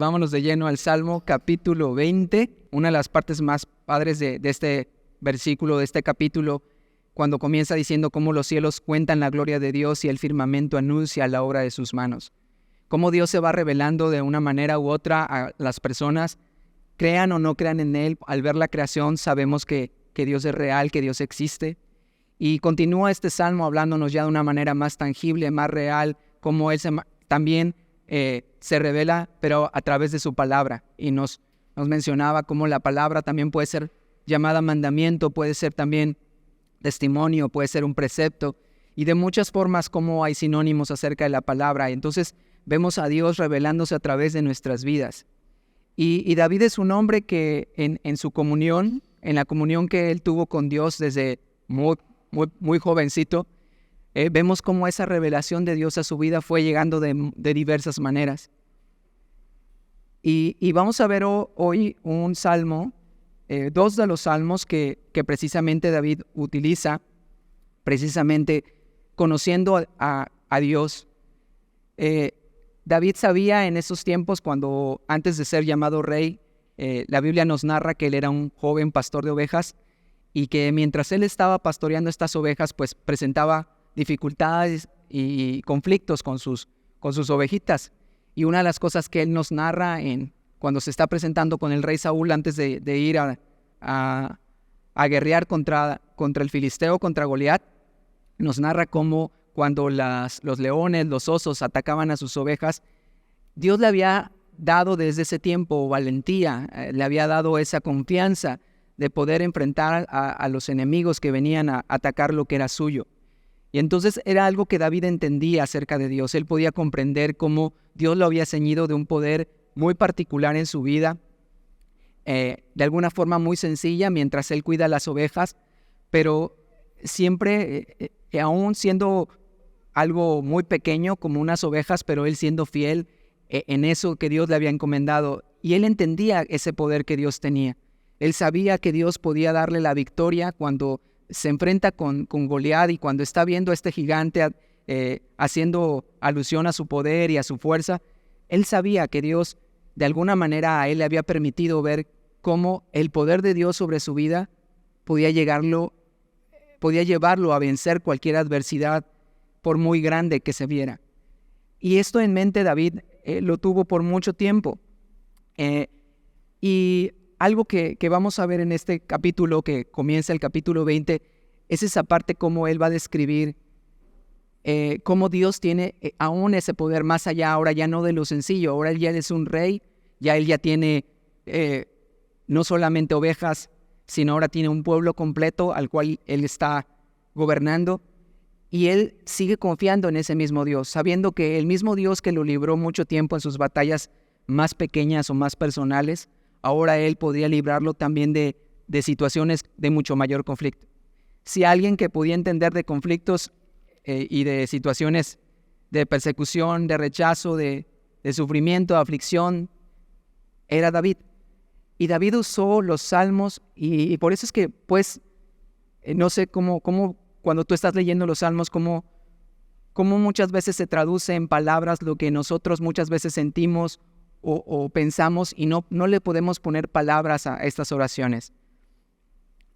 Vámonos de lleno al Salmo capítulo 20, una de las partes más padres de este versículo, de este capítulo, cuando comienza diciendo cómo los cielos cuentan la gloria de Dios y el firmamento anuncia la obra de sus manos. Cómo Dios se va revelando de una manera u otra a las personas, crean o no crean en Él. Al ver la creación sabemos que Dios es real, que Dios existe. Y continúa este Salmo hablándonos ya de una manera más tangible, más real, cómo Él también se revela, pero a través de su palabra. Y nos mencionaba cómo la palabra también puede ser llamada mandamiento, puede ser también testimonio, puede ser un precepto, y de muchas formas como hay sinónimos acerca de la palabra. Entonces vemos a Dios revelándose a través de nuestras vidas. Y David es un hombre que en su comunión, en la comunión que él tuvo con Dios desde muy jovencito, vemos cómo esa revelación de Dios a su vida fue llegando de diversas maneras. Y vamos a ver hoy un salmo, dos de los salmos que precisamente David utiliza, precisamente conociendo a Dios. David sabía en esos tiempos, cuando antes de ser llamado rey, la Biblia nos narra que él era un joven pastor de ovejas y que mientras él estaba pastoreando estas ovejas, pues presentaba dificultades y conflictos con sus ovejitas. Y una de las cosas que él nos narra cuando se está presentando con el rey Saúl antes de ir a guerrear contra el filisteo, contra Goliat, nos narra cómo cuando los leones, los osos atacaban a sus ovejas, Dios le había dado desde ese tiempo valentía, le había dado esa confianza de poder enfrentar a los enemigos que venían a atacar lo que era suyo. Y entonces era algo que David entendía acerca de Dios. Él podía comprender cómo Dios lo había ceñido de un poder muy particular en su vida, de alguna forma muy sencilla, mientras él cuida las ovejas, pero siempre, aún siendo algo muy pequeño como unas ovejas, pero él siendo fiel en eso que Dios le había encomendado. Y él entendía ese poder que Dios tenía. Él sabía que Dios podía darle la victoria cuando se enfrenta con Goliat, y cuando está viendo a este gigante haciendo alusión a su poder y a su fuerza, él sabía que Dios de alguna manera a él le había permitido ver cómo el poder de Dios sobre su vida podía llevarlo a vencer cualquier adversidad, por muy grande que se viera. Y esto en mente David lo tuvo por mucho tiempo. Y algo que vamos a ver en este capítulo, que comienza el capítulo 20, es esa parte cómo él va a describir cómo Dios tiene aún ese poder más allá, ahora ya no de lo sencillo. Ahora él ya es un rey, él ya tiene no solamente ovejas, sino ahora tiene un pueblo completo al cual él está gobernando. Y él sigue confiando en ese mismo Dios, sabiendo que el mismo Dios que lo libró mucho tiempo en sus batallas más pequeñas o más personales, ahora él podría librarlo también de situaciones de mucho mayor conflicto. Si alguien que podía entender de conflictos y de situaciones de persecución, de rechazo, de sufrimiento, de aflicción, era David. Y David usó los salmos, y por eso es que, pues, no sé cómo cuando tú estás leyendo los salmos, cómo muchas veces se traduce en palabras lo que nosotros muchas veces sentimos o pensamos, y no le podemos poner palabras a estas oraciones.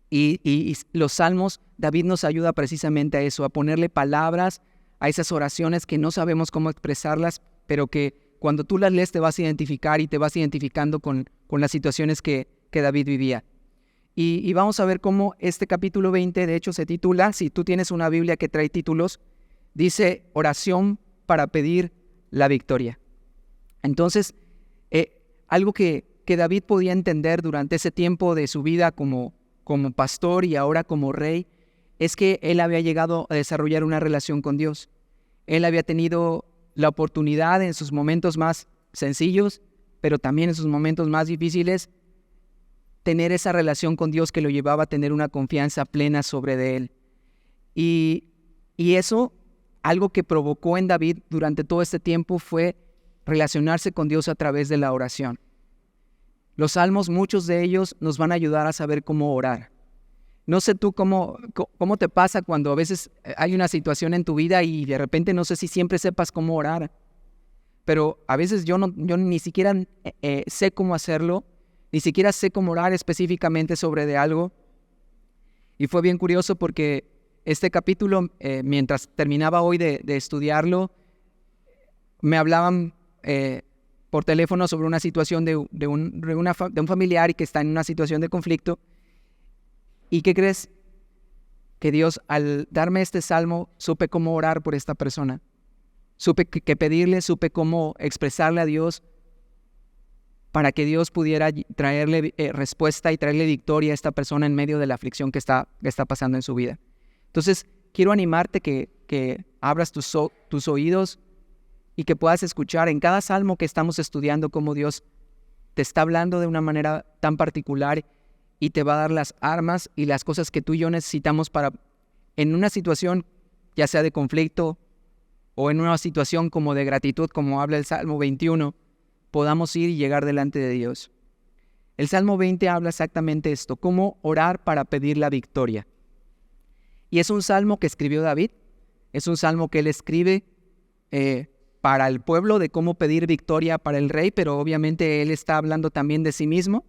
Y los salmos, David nos ayuda precisamente a eso, a ponerle palabras a esas oraciones que no sabemos cómo expresarlas, pero que cuando tú las lees te vas a identificar y te vas identificando con las situaciones que David vivía. Y vamos a ver cómo este capítulo 20, de hecho, se titula, si tú tienes una Biblia que trae títulos, dice oración para pedir la victoria. Entonces, algo que David podía entender durante ese tiempo de su vida como pastor y ahora como rey, es que él había llegado a desarrollar una relación con Dios. Él había tenido la oportunidad en sus momentos más sencillos, pero también en sus momentos más difíciles, tener esa relación con Dios que lo llevaba a tener una confianza plena sobre de él. Y eso, algo que provocó en David durante todo este tiempo, fue relacionarse con Dios a través de la oración. Los salmos, muchos de ellos, nos van a ayudar a saber cómo orar. No sé tú cómo te pasa cuando a veces hay una situación en tu vida y de repente no sé si siempre sepas cómo orar. pero a veces yo ni siquiera sé cómo hacerlo, ni siquiera sé cómo orar específicamente sobre de algo. Y fue bien curioso porque este capítulo, mientras terminaba hoy de estudiarlo, me hablaban por teléfono sobre una situación de un familiar y que está en una situación de conflicto. ¿Y qué crees? Que Dios, al darme este salmo, supe cómo orar por esta persona. Supe que pedirle, supe cómo expresarle a Dios para que Dios pudiera traerle respuesta y traerle victoria a esta persona en medio de la aflicción que está pasando en su vida. Entonces, quiero animarte que abras tus oídos y que puedas escuchar en cada salmo que estamos estudiando cómo Dios te está hablando de una manera tan particular y te va a dar las armas y las cosas que tú y yo necesitamos para, en una situación ya sea de conflicto o en una situación como de gratitud, como habla el Salmo 21, podamos ir y llegar delante de Dios. El Salmo 20 habla exactamente esto, cómo orar para pedir la victoria. Y es un salmo que escribió David, es un salmo que él escribe para el pueblo de cómo pedir victoria para el rey, pero obviamente él está hablando también de sí mismo.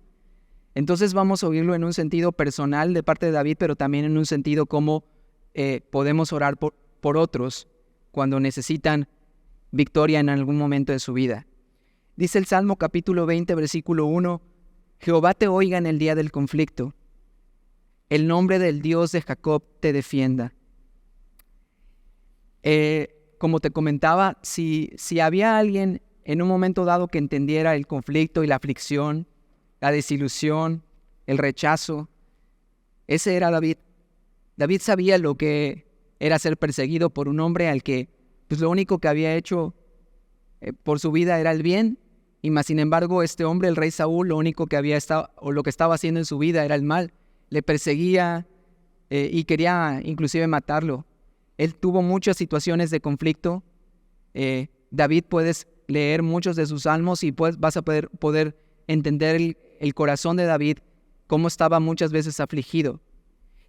Entonces vamos a oírlo en un sentido personal de parte de David, pero también en un sentido cómo podemos orar por otros cuando necesitan victoria en algún momento de su vida. Dice el Salmo capítulo 20, versículo 1, Jehová te oiga en el día del conflicto, el nombre del Dios de Jacob te defienda. Como te comentaba, si había alguien en un momento dado que entendiera el conflicto y la aflicción, la desilusión, el rechazo, ese era David. David sabía lo que era ser perseguido por un hombre al que pues lo único que había hecho por su vida era el bien, y más sin embargo este hombre, el rey Saúl, lo único que había estado o lo que estaba haciendo en su vida era el mal. Le perseguía y quería inclusive matarlo. Él tuvo muchas situaciones de conflicto. David, puedes leer muchos de sus salmos y vas a poder entender el corazón de David, cómo estaba muchas veces afligido.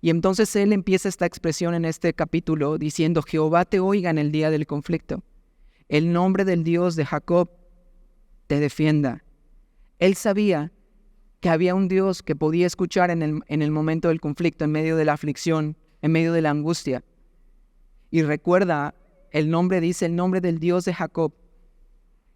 Y entonces él empieza esta expresión en este capítulo diciendo, Jehová te oiga en el día del conflicto. El nombre del Dios de Jacob te defienda. Él sabía que había un Dios que podía escuchar en el momento del conflicto, en medio de la aflicción, en medio de la angustia. Y recuerda, el nombre dice el nombre del Dios de Jacob.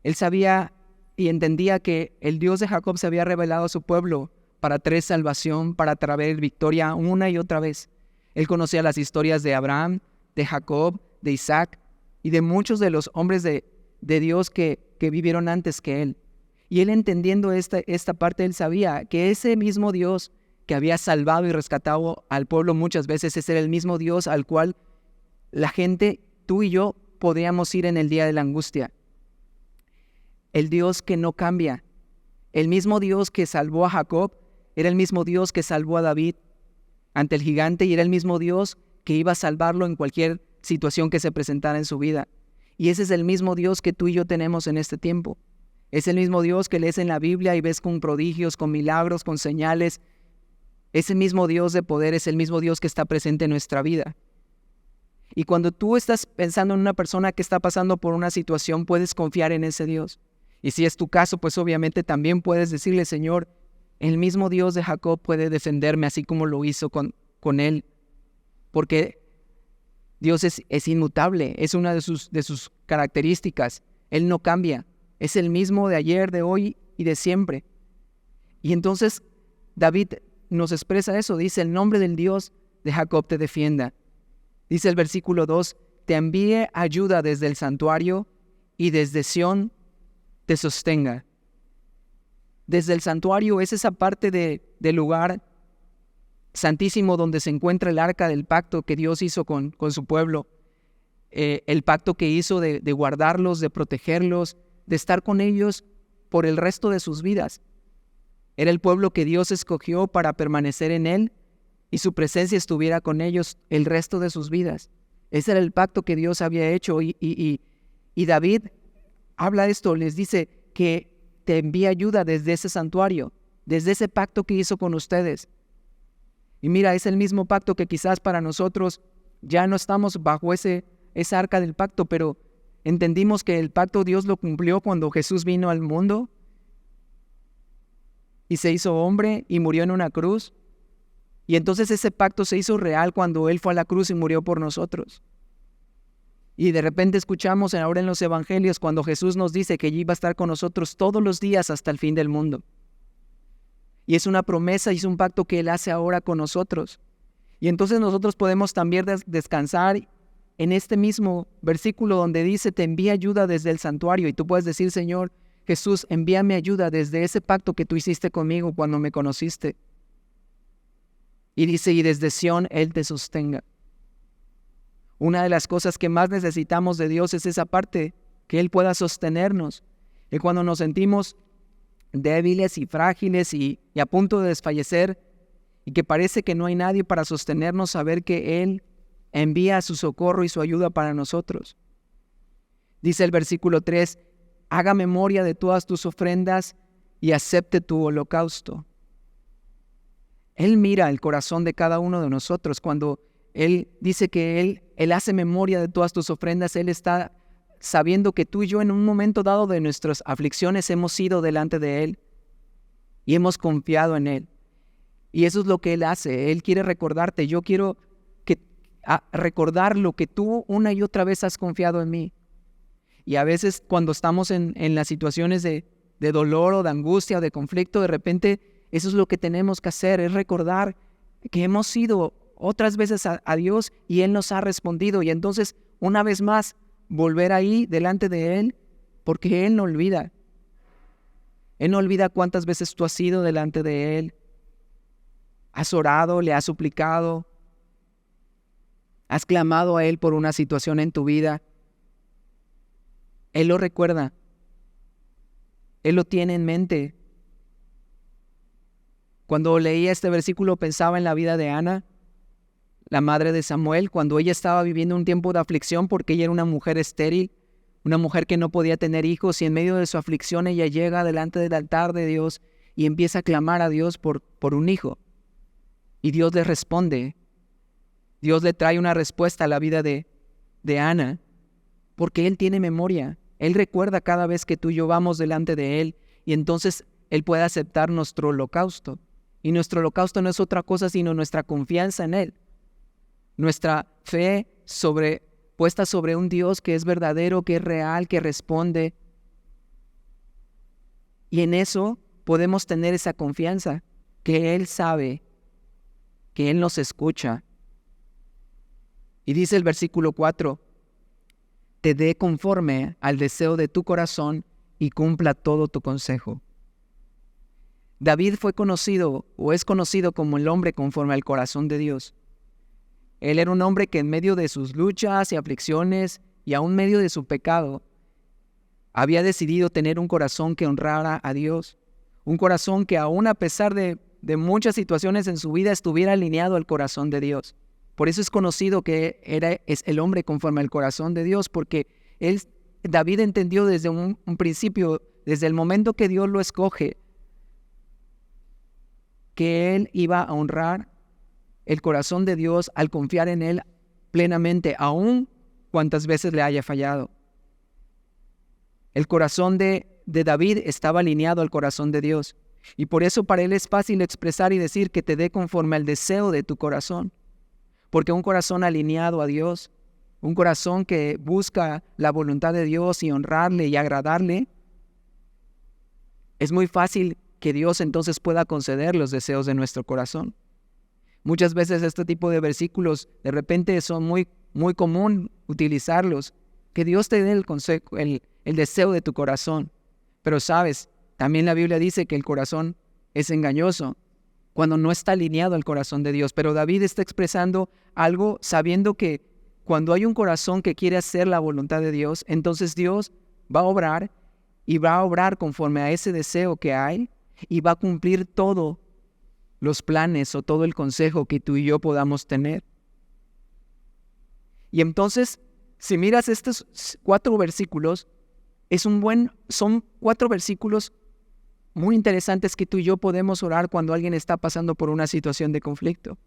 Él sabía y entendía que el Dios de Jacob se había revelado a su pueblo para traer salvación, para traer victoria una y otra vez. Él conocía las historias de Abraham, de Jacob, de Isaac y de muchos de los hombres de Dios que vivieron antes que él. Y él, entendiendo esta parte, él sabía que ese mismo Dios que había salvado y rescatado al pueblo muchas veces, ese era el mismo Dios al cual la gente, tú y yo, podríamos ir en el día de la angustia. El Dios que no cambia. El mismo Dios que salvó a Jacob era el mismo Dios que salvó a David ante el gigante, y era el mismo Dios que iba a salvarlo en cualquier situación que se presentara en su vida. Y ese es el mismo Dios que tú y yo tenemos en este tiempo. Es el mismo Dios que lees en la Biblia y ves con prodigios, con milagros, con señales. Ese mismo Dios de poder es el mismo Dios que está presente en nuestra vida. Y cuando tú estás pensando en una persona que está pasando por una situación, puedes confiar en ese Dios. Y si es tu caso, pues obviamente también puedes decirle, Señor, el mismo Dios de Jacob puede defenderme así como lo hizo con él. Porque Dios es inmutable, es una de sus características. Él no cambia, es el mismo de ayer, de hoy y de siempre. Y entonces David nos expresa eso, dice, el nombre del Dios de Jacob te defienda. Dice el versículo 2, te envíe ayuda desde el santuario y desde Sión te sostenga. Desde el santuario es esa parte del lugar santísimo donde se encuentra el arca del pacto que Dios hizo con su pueblo. El pacto que hizo de guardarlos, de protegerlos, de estar con ellos por el resto de sus vidas. Era el pueblo que Dios escogió para permanecer en él y su presencia estuviera con ellos el resto de sus vidas. Ese era el pacto que Dios había hecho y David habla de esto, les dice que te envía ayuda desde ese santuario, desde ese pacto que hizo con ustedes. Y mira, es el mismo pacto que quizás para nosotros ya no estamos bajo esa arca del pacto, pero entendimos que el pacto Dios lo cumplió cuando Jesús vino al mundo y se hizo hombre y murió en una cruz. Y entonces ese pacto se hizo real cuando Él fue a la cruz y murió por nosotros. Y de repente escuchamos ahora en los evangelios cuando Jesús nos dice que Él iba a estar con nosotros todos los días hasta el fin del mundo. Y es una promesa y es un pacto que Él hace ahora con nosotros. Y entonces nosotros podemos también descansar en este mismo versículo donde dice, te envía ayuda desde el santuario. Y tú puedes decir, Señor Jesús, envíame ayuda desde ese pacto que tú hiciste conmigo cuando me conociste. Y dice, y desde Sión Él te sostenga. Una de las cosas que más necesitamos de Dios es esa parte, que Él pueda sostenernos. Y cuando nos sentimos débiles y frágiles y a punto de desfallecer, y que parece que no hay nadie para sostenernos, saber que Él envía su socorro y su ayuda para nosotros. Dice el versículo 3, haga memoria de todas tus ofrendas y acepte tu holocausto. Él mira el corazón de cada uno de nosotros. Cuando Él dice que Él hace memoria de todas tus ofrendas, Él está sabiendo que tú y yo en un momento dado de nuestras aflicciones hemos ido delante de Él y hemos confiado en Él. Y eso es lo que Él hace. Él quiere recordarte. Yo quiero recordar lo que tú una y otra vez has confiado en mí. Y a veces cuando estamos en las situaciones de dolor o de angustia o de conflicto, de repente eso es lo que tenemos que hacer, es recordar que hemos ido otras veces a Dios y Él nos ha respondido. Y entonces, una vez más, volver ahí delante de Él, porque Él no olvida. Él no olvida cuántas veces tú has ido delante de Él. Has orado, le has suplicado, has clamado a Él por una situación en tu vida. Él lo recuerda. Él lo tiene en mente. Cuando leía este versículo pensaba en la vida de Ana, la madre de Samuel, cuando ella estaba viviendo un tiempo de aflicción porque ella era una mujer estéril, una mujer que no podía tener hijos, y en medio de su aflicción ella llega delante del altar de Dios y empieza a clamar a Dios por un hijo. Y Dios le responde. Dios le trae una respuesta a la vida de Ana, porque Él tiene memoria. Él recuerda cada vez que tú y yo vamos delante de Él, y entonces Él puede aceptar nuestro holocausto. Y nuestro holocausto no es otra cosa sino nuestra confianza en Él. Nuestra fe puesta sobre un Dios que es verdadero, que es real, que responde. Y en eso podemos tener esa confianza, que Él sabe, que Él nos escucha. Y dice el versículo 4, te dé conforme al deseo de tu corazón y cumpla todo tu consejo. David fue conocido o es conocido como el hombre conforme al corazón de Dios. Él era un hombre que en medio de sus luchas y aflicciones y aún en medio de su pecado, había decidido tener un corazón que honrara a Dios. Un corazón que aún a pesar de muchas situaciones en su vida estuviera alineado al corazón de Dios. Por eso es conocido que es el hombre conforme al corazón de Dios, porque David entendió desde un principio, desde el momento que Dios lo escoge, que él iba a honrar el corazón de Dios al confiar en Él plenamente, aun cuantas veces le haya fallado. El corazón de David estaba alineado al corazón de Dios, y por eso para él es fácil expresar y decir que te dé conforme al deseo de tu corazón, porque un corazón alineado a Dios, un corazón que busca la voluntad de Dios y honrarle y agradarle, es muy fácil que Dios entonces pueda conceder los deseos de nuestro corazón. Muchas veces este tipo de versículos de repente son muy, muy común utilizarlos, que Dios te dé el deseo de tu corazón. Pero sabes, también la Biblia dice que el corazón es engañoso cuando no está alineado al corazón de Dios. Pero David está expresando algo sabiendo que cuando hay un corazón que quiere hacer la voluntad de Dios, entonces Dios va a obrar y va a obrar conforme a ese deseo que hay y va a cumplir todos los planes o todo el consejo que tú y yo podamos tener. Y entonces, si miras estos 4 versículos, son 4 versículos muy interesantes que tú y yo podemos orar cuando alguien está pasando por una situación de conflicto.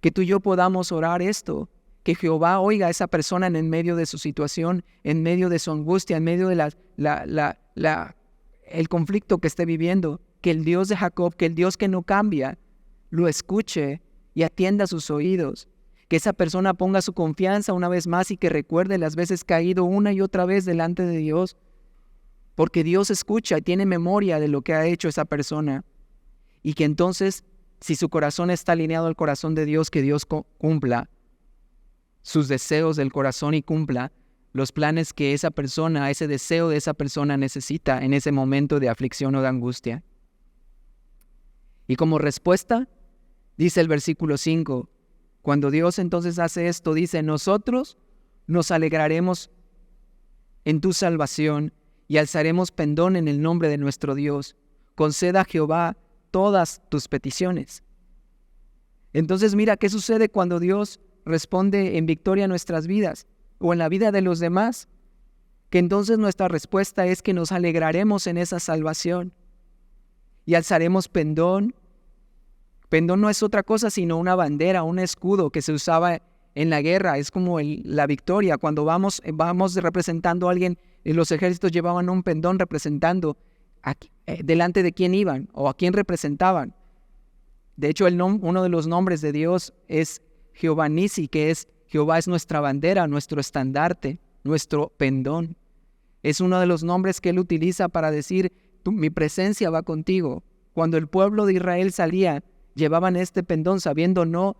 Que tú y yo podamos orar esto, que Jehová oiga a esa persona en medio de su situación, en medio de su angustia, en medio de el conflicto que esté viviendo, que el Dios de Jacob, que el Dios que no cambia, lo escuche y atienda sus oídos. Que esa persona ponga su confianza una vez más y que recuerde las veces que ha ido una y otra vez delante de Dios, porque Dios escucha y tiene memoria de lo que ha hecho esa persona. Y que entonces, si su corazón está alineado al corazón de Dios, que Dios cumpla sus deseos del corazón y cumpla los planes que esa persona, ese deseo de esa persona necesita en ese momento de aflicción o de angustia. Y como respuesta, dice el versículo 5, cuando Dios entonces hace esto, dice, nosotros nos alegraremos en tu salvación y alzaremos pendón en el nombre de nuestro Dios. Conceda a Jehová todas tus peticiones. Entonces mira qué sucede cuando Dios responde en victoria a nuestras vidas o en la vida de los demás, que entonces nuestra respuesta es que nos alegraremos en esa salvación y alzaremos pendón. Pendón no es otra cosa sino una bandera, un escudo que se usaba en la guerra, es como la victoria. Cuando vamos representando a alguien, los ejércitos llevaban un pendón representando delante de quién iban o a quién representaban. De hecho, uno de los nombres de Dios es Jehová Nisi, que es Jehová es nuestra bandera, nuestro estandarte, nuestro pendón. Es uno de los nombres que Él utiliza para decir, mi presencia va contigo. Cuando el pueblo de Israel salía, llevaban este pendón, sabiendo no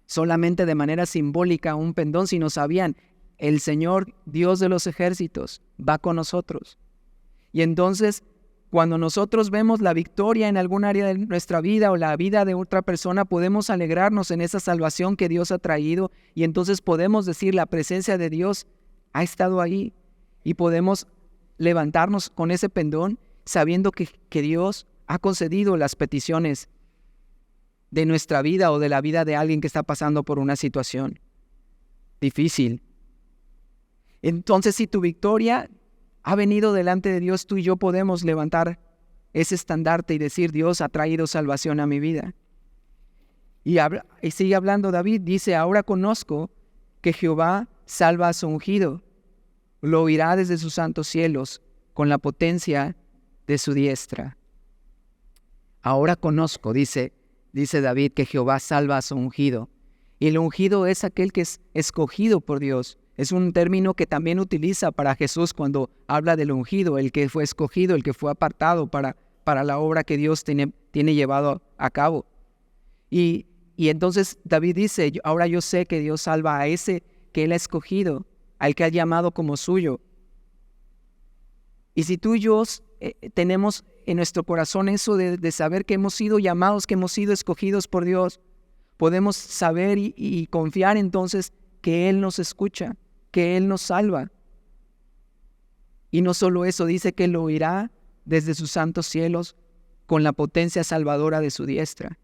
solamente de manera simbólica un pendón, sino sabían, el Señor, Dios de los ejércitos, va con nosotros. Y entonces, cuando nosotros vemos la victoria en algún área de nuestra vida o la vida de otra persona, podemos alegrarnos en esa salvación que Dios ha traído y entonces podemos decir la presencia de Dios ha estado ahí y podemos levantarnos con ese pendón sabiendo que Dios ha concedido las peticiones de nuestra vida o de la vida de alguien que está pasando por una situación difícil. Entonces, si tu victoria ha venido delante de Dios, tú y yo podemos levantar ese estandarte y decir, Dios ha traído salvación a mi vida. Y sigue hablando David, dice, ahora conozco que Jehová salva a su ungido, lo oirá desde sus santos cielos con la potencia de su diestra. Ahora conozco, dice David, que Jehová salva a su ungido. Y el ungido es aquel que es escogido por Dios. Es un término que también utiliza para Jesús cuando habla del ungido, el que fue escogido, el que fue apartado para la obra que Dios tiene llevado a cabo. Y entonces David dice, ahora yo sé que Dios salva a ese que Él ha escogido, al que ha llamado como suyo. Y si tú y yo tenemos en nuestro corazón eso de saber que hemos sido llamados, que hemos sido escogidos por Dios, podemos saber y confiar entonces que Él nos escucha, que Él nos salva. Y no solo eso, dice que lo oirá desde sus santos cielos con la potencia salvadora de su diestra.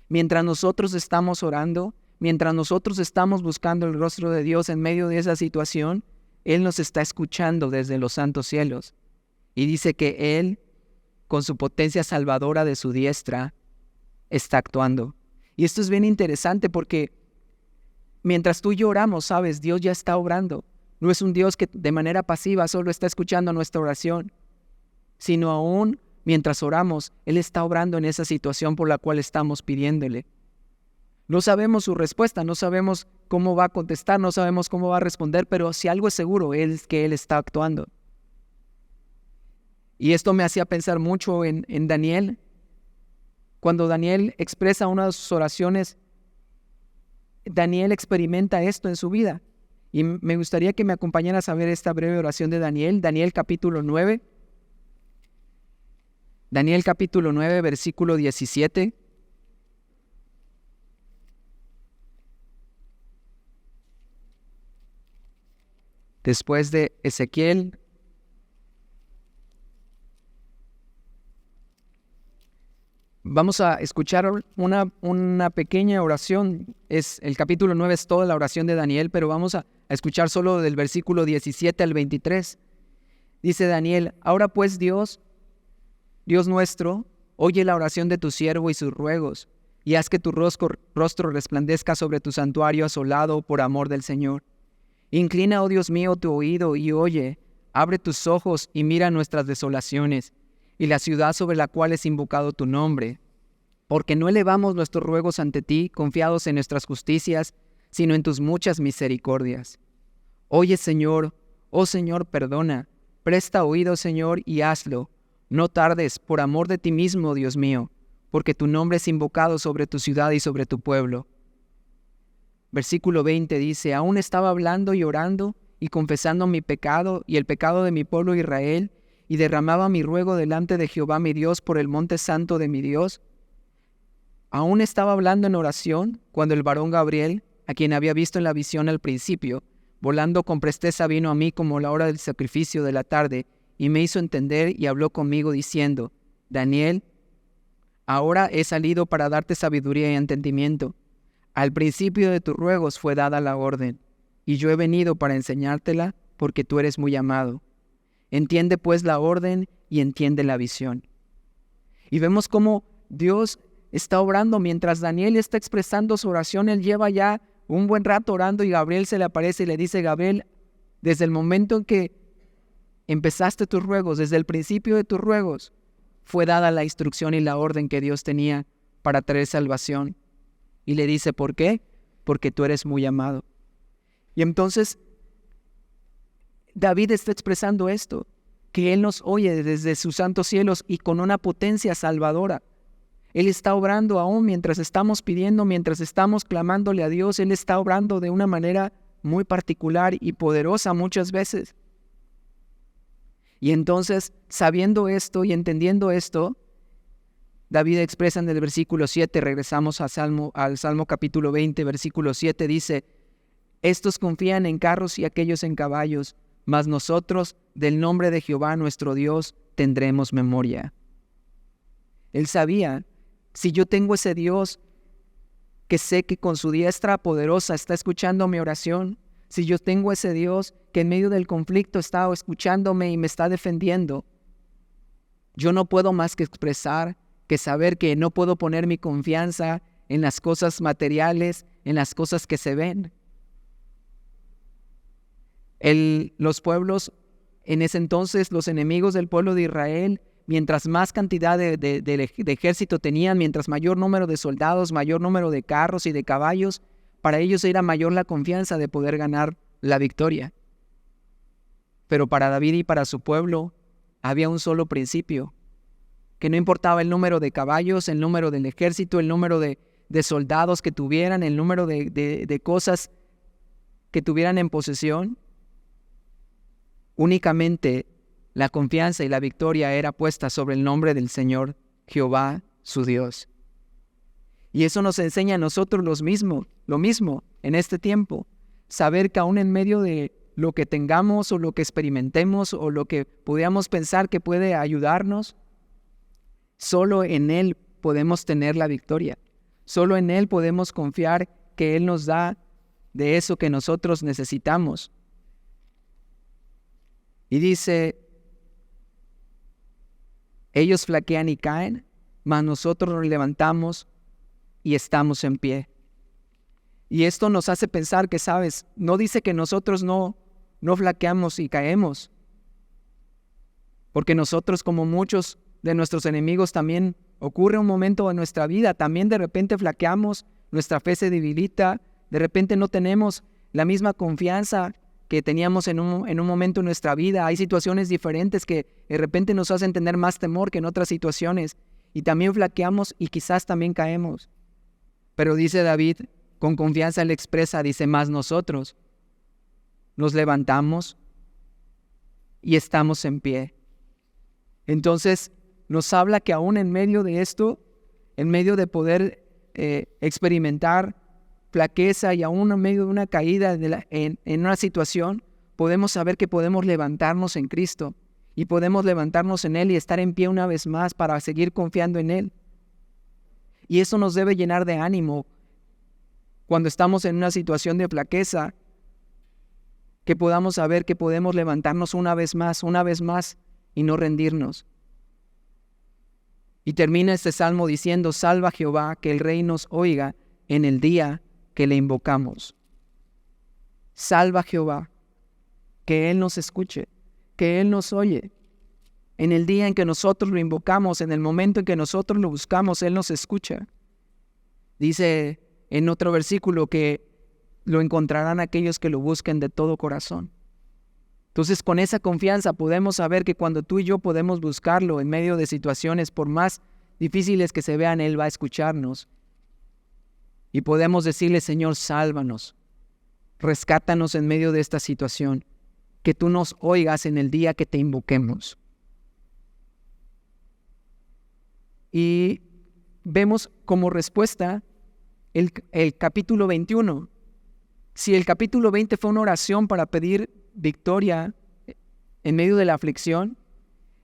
Mientras nosotros estamos orando, mientras nosotros estamos buscando el rostro de Dios en medio de esa situación, Él nos está escuchando desde los santos cielos. Y dice que Él, con su potencia salvadora de su diestra, está actuando. Y esto es bien interesante porque mientras tú y yo oramos, sabes, Dios ya está obrando. No es un Dios que de manera pasiva solo está escuchando nuestra oración, sino aún mientras oramos, Él está obrando en esa situación por la cual estamos pidiéndole. No sabemos su respuesta, no sabemos cómo va a contestar, no sabemos cómo va a responder, pero si algo es seguro es que Él está actuando. Y esto me hacía pensar mucho en Daniel. Cuando Daniel expresa una de sus oraciones, Daniel experimenta esto en su vida. Y me gustaría que me acompañaras a ver esta breve oración de Daniel. Daniel capítulo 9. Daniel capítulo 9, versículo 17. Después de Ezequiel, vamos a escuchar una pequeña oración. El capítulo 9 es toda la oración de Daniel, pero vamos a escuchar solo del versículo 17 al 23. Dice Daniel, ahora pues Dios nuestro, oye la oración de tu siervo y sus ruegos. y haz que tu rostro resplandezca sobre tu santuario asolado por amor del Señor. Inclina, oh Dios mío, tu oído y oye, abre tus ojos y mira nuestras desolaciones, y la ciudad sobre la cual es invocado tu nombre. Porque no elevamos nuestros ruegos ante ti, confiados en nuestras justicias, sino en tus muchas misericordias. Oye, Señor, oh Señor, perdona, presta oído, Señor, y hazlo. No tardes, por amor de ti mismo, Dios mío, porque tu nombre es invocado sobre tu ciudad y sobre tu pueblo. Versículo 20 dice, aún estaba hablando y orando y confesando mi pecado y el pecado de mi pueblo Israel, y derramaba mi ruego delante de Jehová mi Dios por el monte santo de mi Dios. Aún estaba hablando en oración cuando el varón Gabriel, a quien había visto en la visión al principio, volando con presteza vino a mí como la hora del sacrificio de la tarde, y me hizo entender y habló conmigo diciendo, Daniel, ahora he salido para darte sabiduría y entendimiento. Al principio de tus ruegos fue dada la orden, y yo he venido para enseñártela porque tú eres muy amado. Entiende pues la orden y entiende la visión. Y vemos cómo Dios está obrando mientras Daniel está expresando su oración. Él lleva ya un buen rato orando y Gabriel se le aparece y le dice, Gabriel, desde el momento en que empezaste tus ruegos, desde el principio de tus ruegos, fue dada la instrucción y la orden que Dios tenía para traer salvación. Y le dice, ¿por qué? Porque tú eres muy amado. Y entonces David está expresando esto, que Él nos oye desde sus santos cielos y con una potencia salvadora. Él está obrando aún mientras estamos pidiendo, mientras estamos clamándole a Dios. Él está obrando de una manera muy particular y poderosa muchas veces. Y entonces, sabiendo esto y entendiendo esto, David expresa en el versículo 7, regresamos al Salmo capítulo 20, versículo 7, dice, estos confían en carros y aquellos en caballos, mas nosotros, del nombre de Jehová nuestro Dios, tendremos memoria. Él sabía, si yo tengo ese Dios que sé que con su diestra poderosa está escuchando mi oración, si yo tengo ese Dios que en medio del conflicto está escuchándome y me está defendiendo, yo no puedo más que expresar, que saber que no puedo poner mi confianza en las cosas materiales, en las cosas que se ven. Los pueblos, en ese entonces, los enemigos del pueblo de Israel, mientras más cantidad de ejército tenían, mientras mayor número de soldados, mayor número de carros y de caballos, para ellos era mayor la confianza de poder ganar la victoria. Pero para David y para su pueblo había un solo principio, que no importaba el número de caballos, el número del ejército, el número de soldados que tuvieran, el número de cosas que tuvieran en posesión, únicamente la confianza y la victoria era puesta sobre el nombre del Señor, Jehová, su Dios. Y eso nos enseña a nosotros lo mismo en este tiempo, saber que aún en medio de lo que tengamos o lo que experimentemos o lo que pudiéramos pensar que puede ayudarnos, solo en Él podemos tener la victoria. Solo en Él podemos confiar que Él nos da de eso que nosotros necesitamos. Y dice, ellos flaquean y caen, mas nosotros nos levantamos y estamos en pie. Y esto nos hace pensar que, ¿sabes? No dice que nosotros no flaqueamos y caemos, porque nosotros, como muchos de nuestros enemigos, también ocurre un momento en nuestra vida, también de repente flaqueamos, nuestra fe se debilita, de repente no tenemos la misma confianza que teníamos en un momento en nuestra vida. Hay situaciones diferentes que de repente nos hacen tener más temor que en otras situaciones, y también flaqueamos y quizás también caemos. Pero dice David, con confianza él expresa, dice, más nosotros nos levantamos y estamos en pie. Entonces nos habla que aún en medio de esto, en medio de poder experimentar flaqueza y aún en medio de una caída en una situación, podemos saber que podemos levantarnos en Cristo y podemos levantarnos en Él y estar en pie una vez más para seguir confiando en Él. Y eso nos debe llenar de ánimo cuando estamos en una situación de flaqueza, que podamos saber que podemos levantarnos una vez más y no rendirnos. Y termina este salmo diciendo: salva Jehová, que el rey nos oiga en el día que le invocamos. Salva Jehová, que Él nos escuche, que Él nos oye. En el día en que nosotros lo invocamos, en el momento en que nosotros lo buscamos, Él nos escucha. Dice en otro versículo que lo encontrarán aquellos que lo busquen de todo corazón. Entonces, con esa confianza podemos saber que cuando tú y yo podemos buscarlo en medio de situaciones, por más difíciles que se vean, Él va a escucharnos. Y podemos decirle: Señor, sálvanos, rescátanos en medio de esta situación, que tú nos oigas en el día que te invoquemos. Y vemos como respuesta el capítulo 21. Si el capítulo 20 fue una oración para pedir victoria en medio de la aflicción,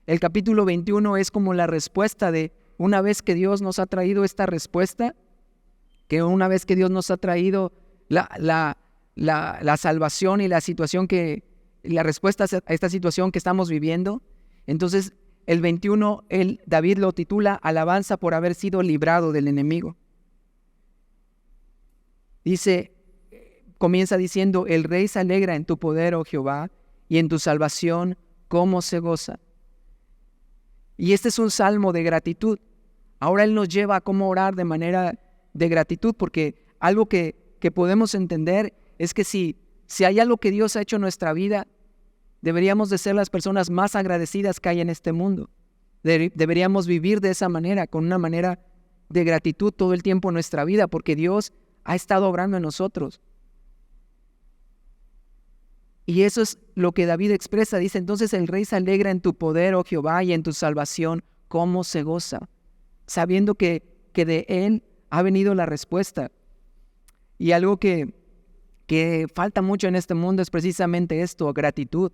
el capítulo 21 es como la respuesta de una vez que Dios nos ha traído esta respuesta, que una vez que Dios nos ha traído la salvación y la respuesta a esta situación que estamos viviendo, entonces el 21, David lo titula Alabanza por haber sido librado del enemigo. Comienza diciendo: el rey se alegra en tu poder, oh Jehová, y en tu salvación, cómo se goza. Y este es un salmo de gratitud. Ahora Él nos lleva a cómo orar de manera de gratitud, porque algo que podemos entender es que si hay algo que Dios ha hecho en nuestra vida, deberíamos de ser las personas más agradecidas que hay en este mundo. Deberíamos vivir de esa manera, con una manera de gratitud todo el tiempo en nuestra vida, porque Dios ha estado obrando en nosotros. Y eso es lo que David expresa. Dice: entonces el rey se alegra en tu poder, oh Jehová, y en tu salvación, cómo se goza, sabiendo que de Él ha venido la respuesta. Y algo que falta mucho en este mundo es precisamente esto: gratitud.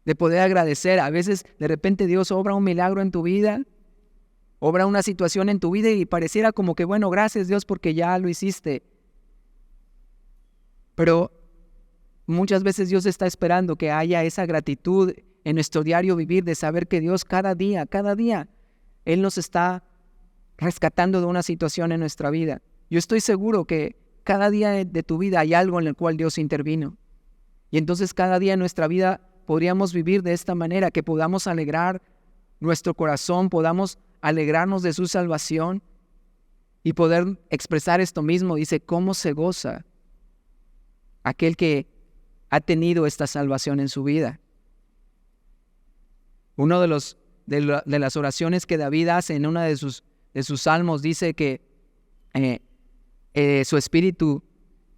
De poder agradecer. A veces de repente Dios obra un milagro en tu vida, obra una situación en tu vida y pareciera como que, bueno, gracias Dios porque ya lo hiciste. Pero muchas veces Dios está esperando que haya esa gratitud en nuestro diario vivir, de saber que Dios cada día, Él nos está rescatando de una situación en nuestra vida. Yo estoy seguro que cada día de tu vida hay algo en el cual Dios intervino. Y entonces cada día en nuestra vida podríamos vivir de esta manera, que podamos alegrar nuestro corazón, podamos alegrarnos de su salvación y poder expresar esto mismo. Dice: cómo se goza aquel que ha tenido esta salvación en su vida. Uno de las oraciones que David hace en uno de sus salmos dice que su espíritu,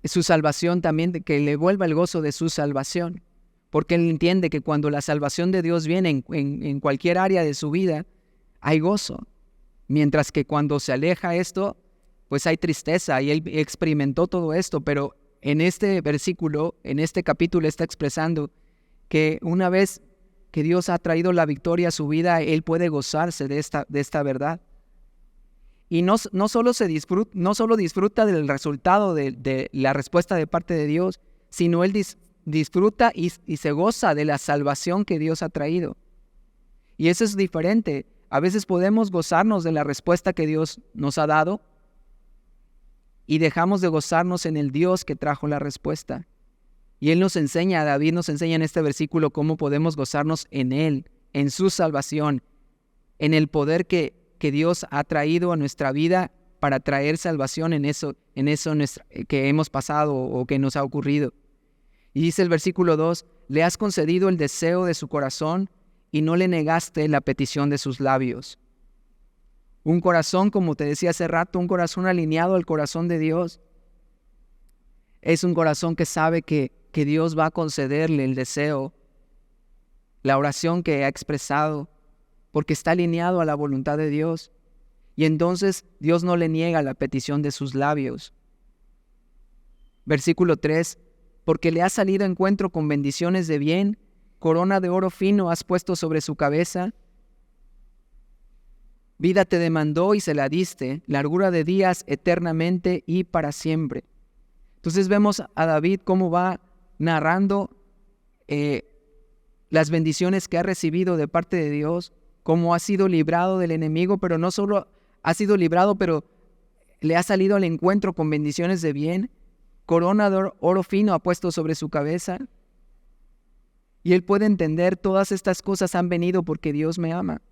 su salvación también, que le vuelva el gozo de su salvación, porque él entiende que cuando la salvación de Dios viene en cualquier área de su vida, hay gozo, mientras que cuando se aleja esto, pues hay tristeza, y él experimentó todo esto. Pero en este versículo, en este capítulo, está expresando que una vez que Dios ha traído la victoria a su vida, él puede gozarse de esta verdad. Y no solo disfruta del resultado de la respuesta de parte de Dios, sino él disfruta y se goza de la salvación que Dios ha traído. Y eso es diferente. A veces podemos gozarnos de la respuesta que Dios nos ha dado y dejamos de gozarnos en el Dios que trajo la respuesta. Y David nos enseña en este versículo cómo podemos gozarnos en Él, en su salvación, en el poder que Dios ha traído a nuestra vida para traer salvación en eso que hemos pasado o que nos ha ocurrido. Y dice el versículo 2: le has concedido el deseo de su corazón y no le negaste la petición de sus labios. Un corazón, como te decía hace rato, un corazón alineado al corazón de Dios, es un corazón que sabe que Dios va a concederle el deseo, la oración que ha expresado, porque está alineado a la voluntad de Dios. Y entonces Dios no le niega la petición de sus labios. Versículo 3: porque le has salido a encuentro con bendiciones de bien, corona de oro fino has puesto sobre su cabeza. Vida te demandó y se la diste, largura de días eternamente y para siempre. Entonces vemos a David cómo va narrando las bendiciones que ha recibido de parte de Dios, cómo ha sido librado del enemigo, pero no solo ha sido librado, pero le ha salido al encuentro con bendiciones de bien. Corona de oro fino ha puesto sobre su cabeza. Y él puede entender, todas estas cosas han venido porque Dios me ama.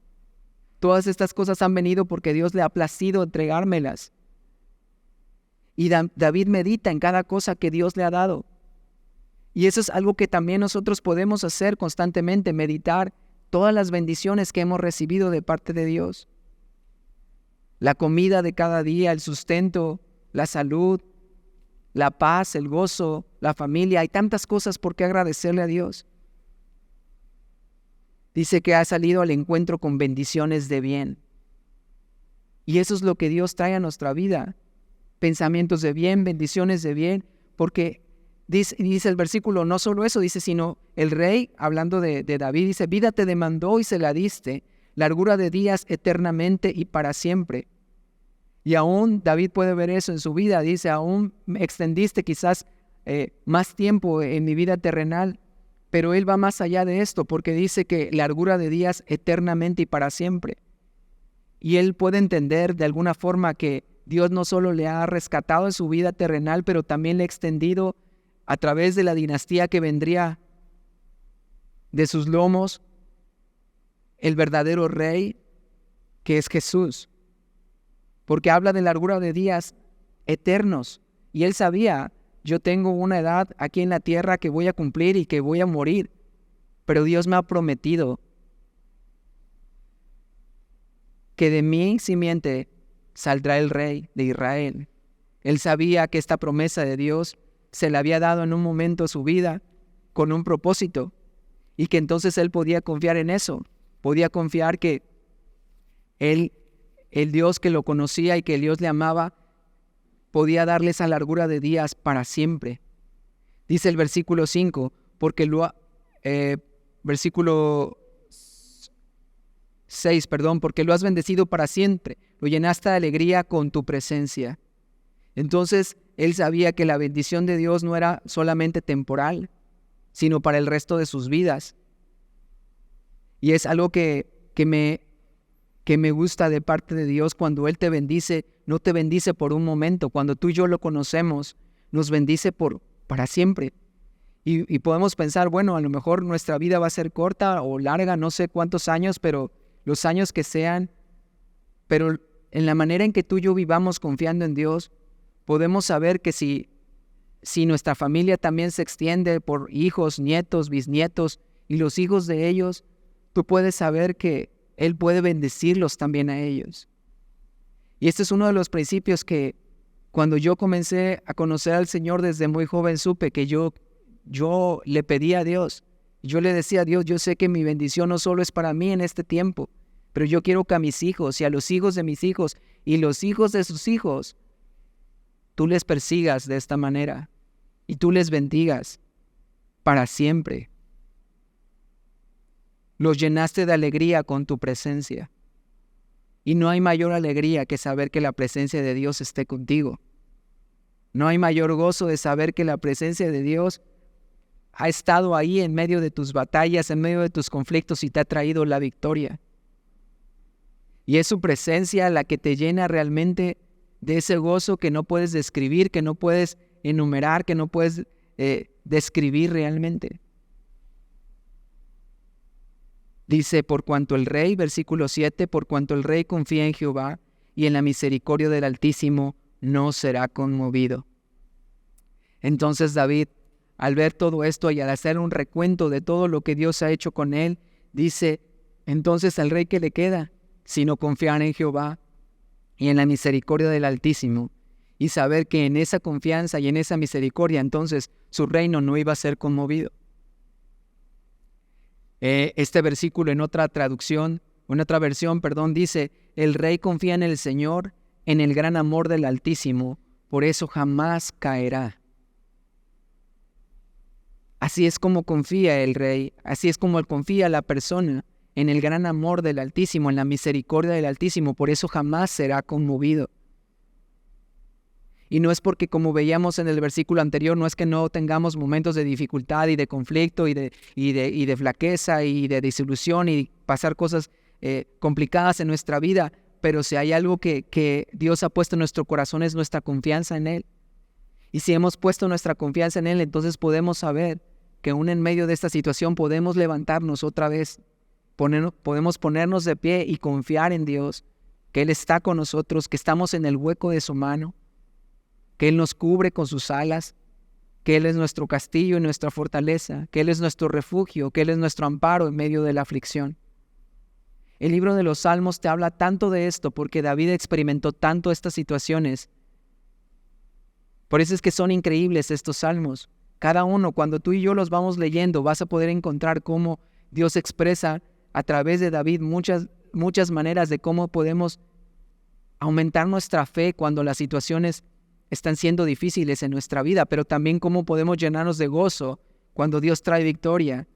Todas estas cosas han venido porque Dios le ha placido entregármelas. Y David medita en cada cosa que Dios le ha dado. Y eso es algo que también nosotros podemos hacer constantemente, meditar todas las bendiciones que hemos recibido de parte de Dios. La comida de cada día, el sustento, la salud, la paz, el gozo, la familia. Hay tantas cosas por qué agradecerle a Dios. Dice que ha salido al encuentro con bendiciones de bien. Y eso es lo que Dios trae a nuestra vida. Pensamientos de bien, bendiciones de bien, porque dice el versículo, no solo eso, dice, sino el rey, hablando de David, dice, vida te demandó y se la diste, largura de días eternamente y para siempre. Y aún David puede ver eso en su vida, dice, aún me extendiste quizás más tiempo en mi vida terrenal, pero él va más allá de esto, porque dice que largura de días eternamente y para siempre. Y él puede entender de alguna forma que Dios no solo le ha rescatado en su vida terrenal, pero también le ha extendido a través de la dinastía que vendría de sus lomos, el verdadero rey, que es Jesús. Porque habla de largura de días eternos. Y él sabía, yo tengo una edad aquí en la tierra que voy a cumplir y que voy a morir. Pero Dios me ha prometido que de mi simiente saldrá el rey de Israel. Él sabía que esta promesa de Dios se le había dado en un momento de su vida con un propósito y que entonces él podía confiar en eso. Podía confiar que él, el Dios que lo conocía y que el Dios le amaba, podía darle esa largura de días para siempre. Dice el versículo 5, versículo 6, porque lo has bendecido para siempre, lo llenaste de alegría con tu presencia. Entonces, él sabía que la bendición de Dios no era solamente temporal, sino para el resto de sus vidas. Y es algo que me gusta de parte de Dios cuando Él te bendice, no te bendice por un momento. Cuando tú y yo lo conocemos, nos bendice para siempre. Y podemos pensar, bueno, a lo mejor nuestra vida va a ser corta o larga, no sé cuántos años, pero los años que sean, pero en la manera en que tú y yo vivamos confiando en Dios, podemos saber que si nuestra familia también se extiende por hijos, nietos, bisnietos y los hijos de ellos, tú puedes saber que Él puede bendecirlos también a ellos. Y este es uno de los principios que cuando yo comencé a conocer al Señor desde muy joven supe que yo le pedí a Dios. Yo le decía a Dios, yo sé que mi bendición no solo es para mí en este tiempo, pero yo quiero que a mis hijos y a los hijos de mis hijos y los hijos de sus hijos, tú les persigas de esta manera y tú les bendigas para siempre. Los llenaste de alegría con tu presencia. Y no hay mayor alegría que saber que la presencia de Dios esté contigo. No hay mayor gozo de saber que la presencia de Dios ha estado ahí en medio de tus batallas, en medio de tus conflictos y te ha traído la victoria. Y es su presencia la que te llena realmente de ese gozo que no puedes describir, que no puedes enumerar, que no puedes describir realmente. Dice, por cuanto el rey, versículo 7, por cuanto el rey confía en Jehová y en la misericordia del Altísimo, no será conmovido. Entonces David, al ver todo esto y al hacer un recuento de todo lo que Dios ha hecho con él, dice, entonces al rey, ¿qué le queda? Sino confiar en Jehová y en la misericordia del Altísimo, y saber que en esa confianza y en esa misericordia, entonces su reino no iba a ser conmovido. Este versículo en otra versión, dice, el rey confía en el Señor, en el gran amor del Altísimo, por eso jamás caerá. Así es como confía el rey, así es como confía la persona, en el gran amor del Altísimo, en la misericordia del Altísimo, por eso jamás será conmovido. Y no es porque, como veíamos en el versículo anterior, no es que no tengamos momentos de dificultad y de conflicto y de flaqueza y de desilusión y pasar cosas complicadas en nuestra vida, pero si hay algo que Dios ha puesto en nuestro corazón es nuestra confianza en Él. Y si hemos puesto nuestra confianza en Él, entonces podemos saber que aún en medio de esta situación podemos levantarnos otra vez, podemos ponernos de pie y confiar en Dios, que Él está con nosotros, que estamos en el hueco de su mano, que Él nos cubre con sus alas, que Él es nuestro castillo y nuestra fortaleza, que Él es nuestro refugio, que Él es nuestro amparo en medio de la aflicción. El libro de los Salmos te habla tanto de esto porque David experimentó tanto estas situaciones. Por eso es que son increíbles estos salmos. Cada uno, cuando tú y yo los vamos leyendo, vas a poder encontrar cómo Dios expresa a través de David muchas maneras de cómo podemos aumentar nuestra fe cuando las situaciones están siendo difíciles en nuestra vida, pero también cómo podemos llenarnos de gozo cuando Dios trae victoria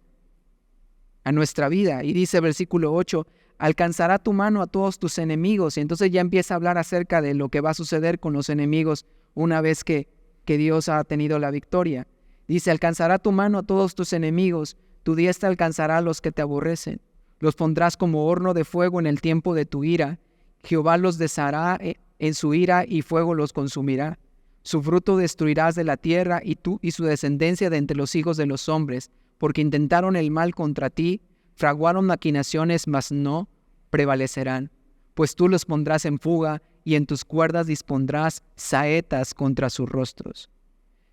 a nuestra vida. Y dice versículo 8, alcanzará tu mano a todos tus enemigos. Y entonces ya empieza a hablar acerca de lo que va a suceder con los enemigos una vez que Dios ha tenido la victoria. Dice, alcanzará tu mano a todos tus enemigos, tu diestra alcanzará a los que te aborrecen. Los pondrás como horno de fuego en el tiempo de tu ira. Jehová los deshará en su ira y fuego los consumirá. Su fruto destruirás de la tierra y tú y su descendencia de entre los hijos de los hombres, porque intentaron el mal contra ti, fraguaron maquinaciones, mas no prevalecerán. Pues tú los pondrás en fuga y en tus cuerdas dispondrás saetas contra sus rostros.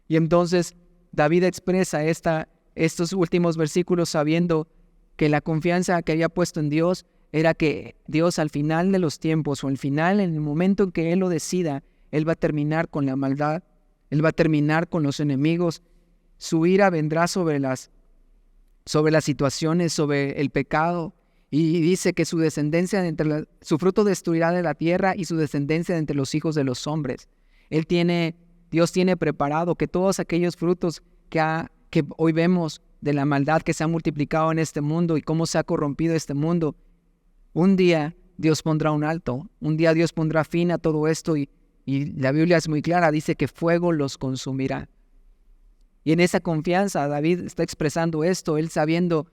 Y entonces David expresa estos últimos versículos sabiendo que la confianza que había puesto en Dios era que Dios al final de los tiempos o al final, en el momento en que Él lo decida, Él va a terminar con la maldad, Él va a terminar con los enemigos. Su ira vendrá sobre las situaciones, sobre el pecado. Y dice que su descendencia su fruto destruirá de la tierra y su descendencia de entre los hijos de los hombres. Dios tiene preparado que todos aquellos frutos que hoy vemos de la maldad que se ha multiplicado en este mundo y cómo se ha corrompido este mundo, un día Dios pondrá un alto, un día Dios pondrá fin a todo esto y la Biblia es muy clara, dice que fuego los consumirá. Y en esa confianza David está expresando esto, él sabiendo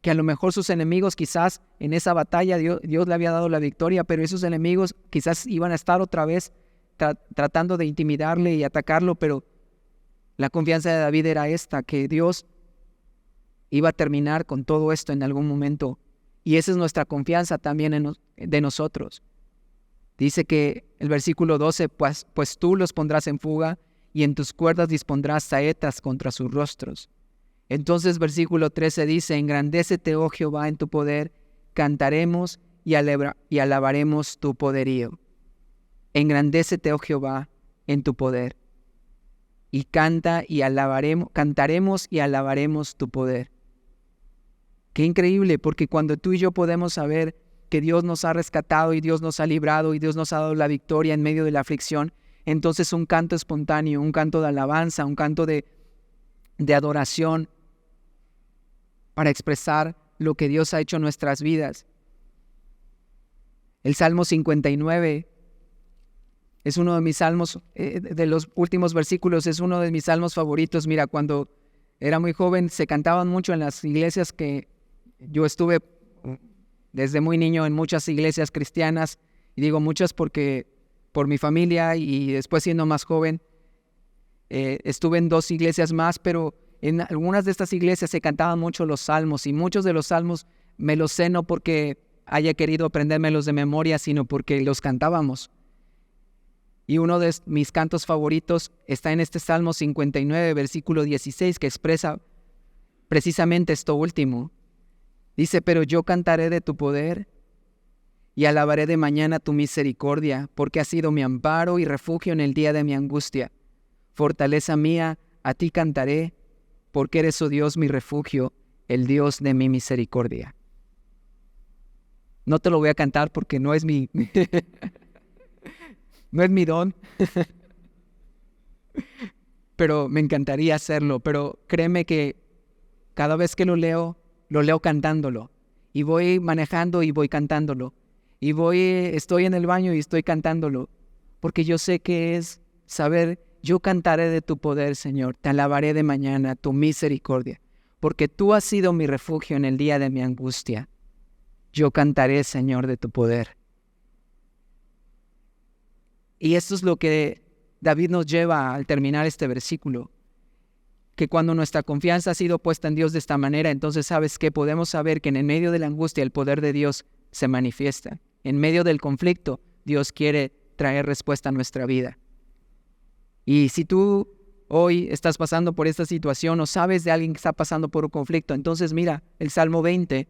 que a lo mejor sus enemigos quizás en esa batalla Dios le había dado la victoria, pero esos enemigos quizás iban a estar otra vez tratando de intimidarle y atacarlo, pero la confianza de David era esta, que Dios iba a terminar con todo esto en algún momento. Y esa es nuestra confianza también de nosotros. Dice que el versículo 12, pues tú los pondrás en fuga y en tus cuerdas dispondrás saetas contra sus rostros. Entonces versículo 13 dice, engrandécete, oh Jehová, en tu poder, cantaremos y alabaremos tu poderío. Engrandécete, oh Jehová, en tu poder. Y cantaremos y alabaremos tu poder. Qué increíble, porque cuando tú y yo podemos saber que Dios nos ha rescatado y Dios nos ha librado y Dios nos ha dado la victoria en medio de la aflicción, entonces un canto espontáneo, un canto de alabanza, un canto de adoración para expresar lo que Dios ha hecho en nuestras vidas. El Salmo 59 es uno de mis salmos, de los últimos versículos, es uno de mis salmos favoritos. Mira, cuando era muy joven se cantaban mucho en las iglesias que yo estuve desde muy niño en muchas iglesias cristianas, y digo muchas porque por mi familia y después siendo más joven estuve en 2 iglesias más, pero en algunas de estas iglesias se cantaban mucho los salmos y muchos de los salmos me los sé no porque haya querido aprendérmelos de memoria, sino porque los cantábamos. Y uno de mis cantos favoritos está en este Salmo 59, versículo 16, que expresa precisamente esto último. Dice, pero yo cantaré de tu poder y alabaré de mañana tu misericordia, porque has sido mi amparo y refugio en el día de mi angustia. Fortaleza mía, a ti cantaré, porque eres, oh Dios, mi refugio, el Dios de mi misericordia. No te lo voy a cantar porque no es mi... no es mi don, pero me encantaría hacerlo. Pero créeme que cada vez que lo leo cantándolo. Y voy manejando y voy cantándolo. Y estoy en el baño y estoy cantándolo. Porque yo sé que es saber, yo cantaré de tu poder, Señor. Te alabaré de mañana, tu misericordia. Porque tú has sido mi refugio en el día de mi angustia. Yo cantaré, Señor, de tu poder. Y esto es lo que David nos lleva al terminar este versículo. Que cuando nuestra confianza ha sido puesta en Dios de esta manera, entonces ¿sabes qué? Podemos saber que en el medio de la angustia el poder de Dios se manifiesta. En medio del conflicto, Dios quiere traer respuesta a nuestra vida. Y si tú hoy estás pasando por esta situación o sabes de alguien que está pasando por un conflicto, entonces mira, el Salmo 20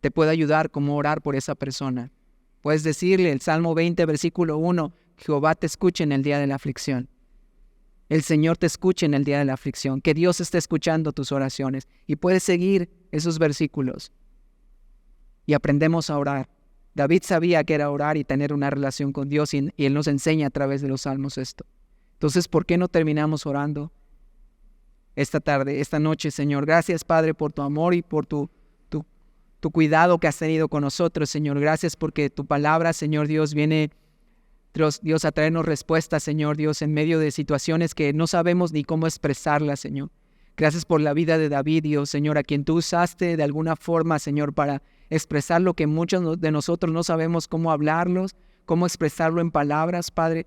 te puede ayudar cómo orar por esa persona. Puedes decirle el Salmo 20, versículo 1, Jehová te escuche en el día de la aflicción. El Señor te escuche en el día de la aflicción, que Dios esté escuchando tus oraciones. Y puedes seguir esos versículos. Y aprendemos a orar. David sabía que era orar y tener una relación con Dios, y Él nos enseña a través de los salmos esto. Entonces, ¿por qué no terminamos orando esta tarde, esta noche, Señor? Gracias, Padre, por tu amor y por tu cuidado que has tenido con nosotros, Señor. Gracias porque tu palabra, Señor Dios, viene, Dios, a traernos respuestas, Señor Dios, en medio de situaciones que no sabemos ni cómo expresarlas, Señor. Gracias por la vida de David, Dios, Señor, a quien tú usaste de alguna forma, Señor, para expresar lo que muchos de nosotros no sabemos cómo hablarlos, cómo expresarlo en palabras, Padre.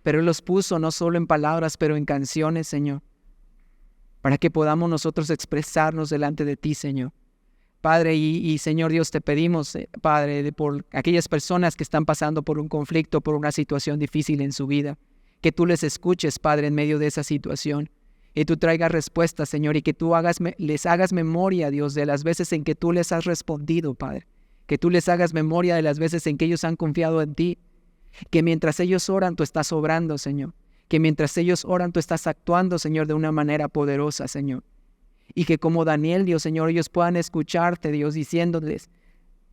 Pero Él los puso no solo en palabras, pero en canciones, Señor, para que podamos nosotros expresarnos delante de ti, Señor. Padre, y Señor Dios, te pedimos, Padre, por aquellas personas que están pasando por un conflicto, por una situación difícil en su vida, que tú les escuches, Padre, en medio de esa situación, y tú traigas respuestas, Señor, y que tú les hagas memoria, Dios, de las veces en que tú les has respondido, Padre, que tú les hagas memoria de las veces en que ellos han confiado en ti, que mientras ellos oran, tú estás obrando, Señor, que mientras ellos oran, tú estás actuando, Señor, de una manera poderosa, Señor. Y que como Daniel, Dios, Señor, ellos puedan escucharte, Dios, diciéndoles,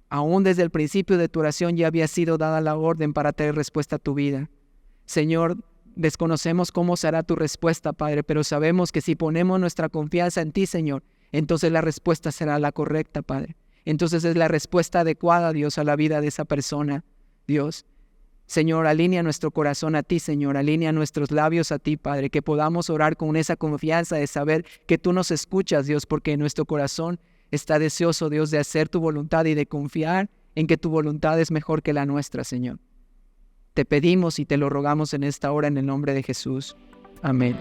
aún desde el principio de tu oración ya había sido dada la orden para traer respuesta a tu vida. Señor, desconocemos cómo será tu respuesta, Padre, pero sabemos que si ponemos nuestra confianza en ti, Señor, entonces la respuesta será la correcta, Padre. Entonces es la respuesta adecuada, Dios, a la vida de esa persona, Dios. Señor, alinea nuestro corazón a ti, Señor, alinea nuestros labios a ti, Padre, que podamos orar con esa confianza de saber que tú nos escuchas, Dios, porque nuestro corazón está deseoso, Dios, de hacer tu voluntad y de confiar en que tu voluntad es mejor que la nuestra, Señor. Te pedimos y te lo rogamos en esta hora en el nombre de Jesús. Amén.